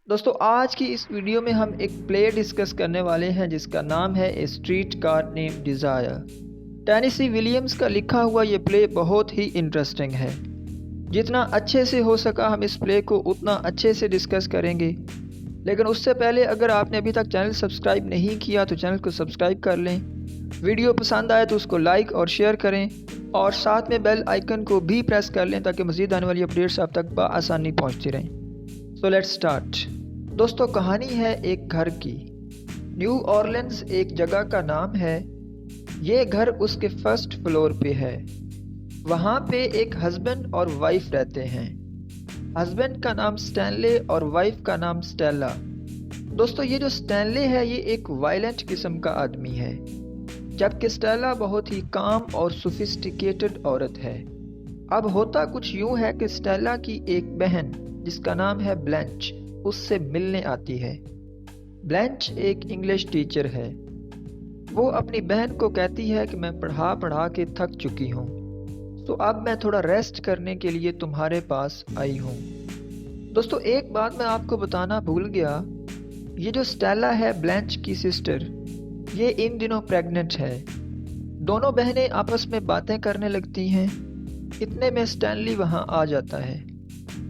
दोस्तों आज की इस वीडियो में हम एक प्ले डिस्कस करने वाले हैं जिसका नाम है a streetcar name desire. Tennessee Williams का लिखा हुआ ये प्ले बहुत ही इंटरेस्टिंग है। जितना अच्छे से हो सका हम इस प्ले को उतना अच्छे से डिस्कस करेंगे, लेकिन उससे पहले अगर आपने अभी तक चैनल सब्सक्राइब नहीं किया तो चैनल को सब्सक्राइब कर लें। वीडियो पसंद आए तो उसको लाइक और शेयर करें और साथ में बेल आइकन को भी प्रेस कर लें ताकि मज़ीद आने वाली अपडेट्स आप तक बआसानी पहुँचती रहें। So let's start. दोस्तों कहानी है एक घर की। न्यू ऑरलिन्स एक जगह का नाम है। ये घर उसके फर्स्ट फ्लोर पे है। वहाँ पे एक हस्बैंड और वाइफ रहते हैं। हस्बैंड का नाम स्टैनले और वाइफ का नाम स्टेला। दोस्तों ये जो स्टैनले है ये एक वायलेंट किस्म का आदमी है, जबकि स्टेला बहुत ही काम और सोफिस्टिकेटेड औरत है। अब होता कुछ यूँ है कि स्टेला की एक बहन जिसका नाम है ब्लैंच उससे मिलने आती है। ब्लैंच एक इंग्लिश टीचर है। वो अपनी बहन को कहती है कि मैं पढ़ा पढ़ा के थक चुकी हूँ, तो अब मैं थोड़ा रेस्ट करने के लिए तुम्हारे पास आई हूँ। दोस्तों एक बात मैं आपको बताना भूल गया, ये जो स्टेला है ब्लैंच की सिस्टर, ये इन दिनों प्रेग्नेंट है। दोनों बहनें आपस में बातें करने लगती हैं। इतने में स्टैनली वहाँ आ जाता है।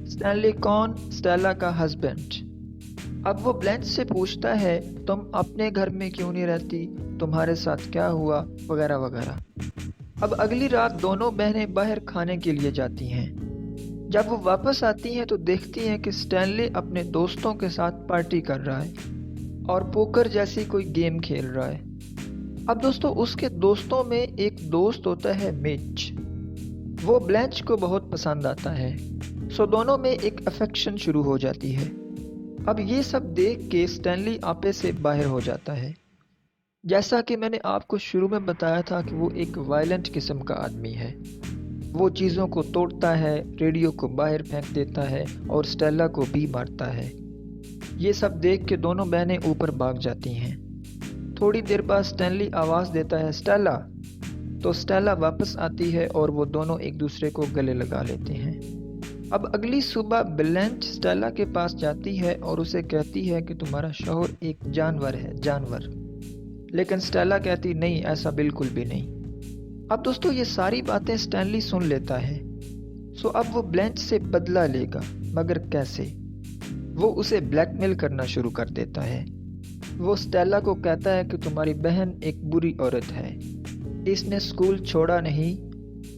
स्टैनली कौन? स्टेला का हस्बैंड। अब वो ब्लैंच से पूछता है तुम अपने घर में क्यों नहीं रहती, तुम्हारे साथ क्या हुआ, वगैरह वगैरह। अब अगली रात दोनों बहनें बाहर खाने के लिए जाती हैं। जब वो वापस आती हैं तो देखती हैं कि स्टैनली अपने दोस्तों के साथ पार्टी कर रहा है और पोकर जैसी कोई गेम खेल रहा है। अब दोस्तों उसके दोस्तों में एक दोस्त होता है मिच। वो ब्लैंच को बहुत पसंद आता है, सो दोनों में एक अफेक्शन शुरू हो जाती है। अब ये सब देख के स्टैनली आपे से बाहर हो जाता है। जैसा कि मैंने आपको शुरू में बताया था कि वो एक वायलेंट किस्म का आदमी है। वो चीज़ों को तोड़ता है, रेडियो को बाहर फेंक देता है और स्टेला को भी मारता है। ये सब देख के दोनों बहनें ऊपर भाग जाती हैं। थोड़ी देर बाद स्टैनली आवाज़ देता है स्टेला, तो स्टेला वापस आती है और वो दोनों एक दूसरे को गले लगा लेते हैं। अब अगली सुबह ब्लैंच स्टेला के पास जाती है और उसे कहती है कि तुम्हारा शौहर एक जानवर है, जानवर। लेकिन स्टेला कहती नहीं, ऐसा बिल्कुल भी नहीं। अब दोस्तों ये सारी बातें स्टैनली सुन लेता है। सो अब वो ब्लैंच से बदला लेगा, मगर कैसे? वो उसे ब्लैकमेल करना शुरू कर देता है। वो स्टेला को कहता है कि तुम्हारी बहन एक बुरी औरत है, इसने स्कूल छोड़ा नहीं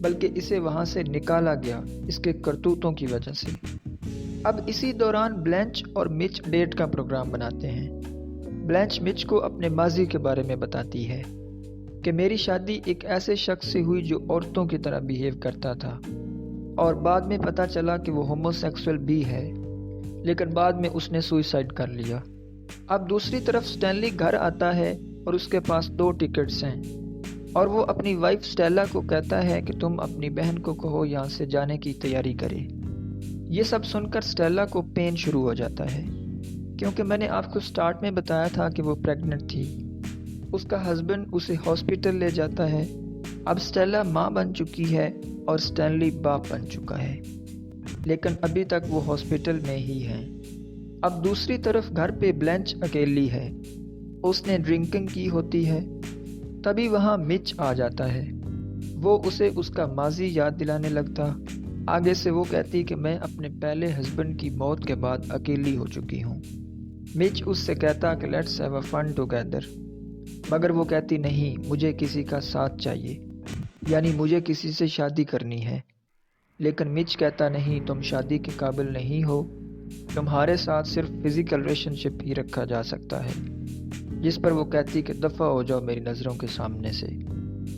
बल्कि इसे वहाँ से निकाला गया इसके करतूतों की वजह से। अब इसी दौरान ब्लैंच और मिच डेट का प्रोग्राम बनाते हैं। ब्लैंच मिच को अपने माजी के बारे में बताती है कि मेरी शादी एक ऐसे शख्स से हुई जो औरतों की तरह बिहेव करता था, और बाद में पता चला कि वो होमोसेक्सुअल भी है, लेकिन बाद में उसने सुसाइड कर लिया। अब दूसरी तरफ स्टैनली घर आता है और उसके पास 2 टिकट्स हैं, और वो अपनी वाइफ स्टेला को कहता है कि तुम अपनी बहन को कहो यहाँ से जाने की तैयारी करे। ये सब सुनकर स्टेला को पेन शुरू हो जाता है, क्योंकि मैंने आपको स्टार्ट में बताया था कि वो प्रेग्नेंट थी। उसका हस्बैंड उसे हॉस्पिटल ले जाता है। अब स्टेला माँ बन चुकी है और स्टैनली बाप बन चुका है, लेकिन अभी तक वो हॉस्पिटल में ही है। अब दूसरी तरफ घर पे ब्लैंच अकेली है। उसने ड्रिंकिंग की होती है। तभी वहाँ मिच आ जाता है। वो उसे उसका माजी याद दिलाने लगता। आगे से वो कहती कि मैं अपने पहले हस्बैंड की मौत के बाद अकेली हो चुकी हूँ। मिच उससे कहता कि let's have a fun together, मगर वो कहती नहीं, मुझे किसी का साथ चाहिए, यानी मुझे किसी से शादी करनी है। लेकिन मिच कहता नहीं, तुम शादी के काबिल नहीं हो, तुम्हारे साथ सिर्फ फिजिकल रिलेशनशिप ही रखा जा सकता है। जिस पर वो कहती कि दफ़ा हो जाओ मेरी नज़रों के सामने से।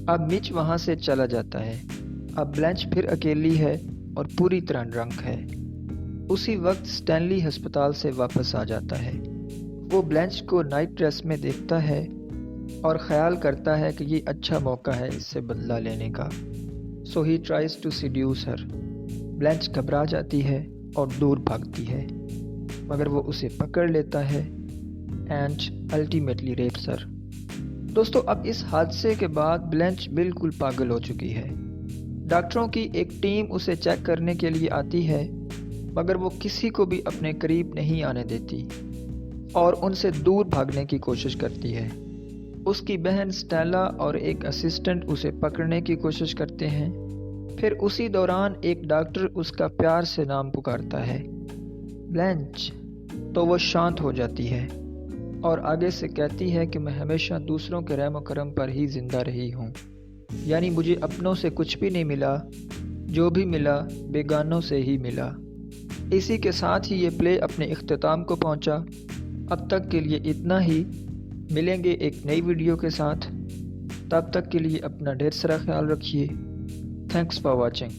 अब मिच वहाँ से चला जाता है। अब ब्लैंच फिर अकेली है और पूरी तरह ड्रंक है। उसी वक्त स्टैनली अस्पताल से वापस आ जाता है। वो ब्लैंच को नाइट ड्रेस में देखता है और ख्याल करता है कि ये अच्छा मौका है इससे बदला लेने का। So he tries to seduce her. Blanche घबरा जाती है और दूर भागती है, मगर वो उसे पकड़ लेता है एंड अल्टीमेटली रेप्स हर। दोस्तों अब इस हादसे के बाद ब्लैंच बिल्कुल पागल हो चुकी है। डॉक्टरों की एक टीम उसे चेक करने के लिए आती है, मगर वो किसी को भी अपने करीब नहीं आने देती और उनसे दूर भागने की कोशिश करती है। उसकी बहन स्टेला और एक असिस्टेंट उसे पकड़ने की कोशिश करते हैं। फिर उसी दौरान एक डॉक्टर उसका प्यार से नाम पुकारता है, ब्लैंच। तो वो शांत हो जाती है और आगे से कहती है कि मैं हमेशा दूसरों के रहम करम पर ही ज़िंदा रही हूँ, यानी मुझे अपनों से कुछ भी नहीं मिला, जो भी मिला बेगानों से ही मिला। इसी के साथ ही ये प्ले अपने इख्तिताम को पहुँचा। अब तक के लिए इतना ही। मिलेंगे एक नई वीडियो के साथ। तब तक के लिए अपना ढेर सारा ख्याल रखिए। Thanks for watching.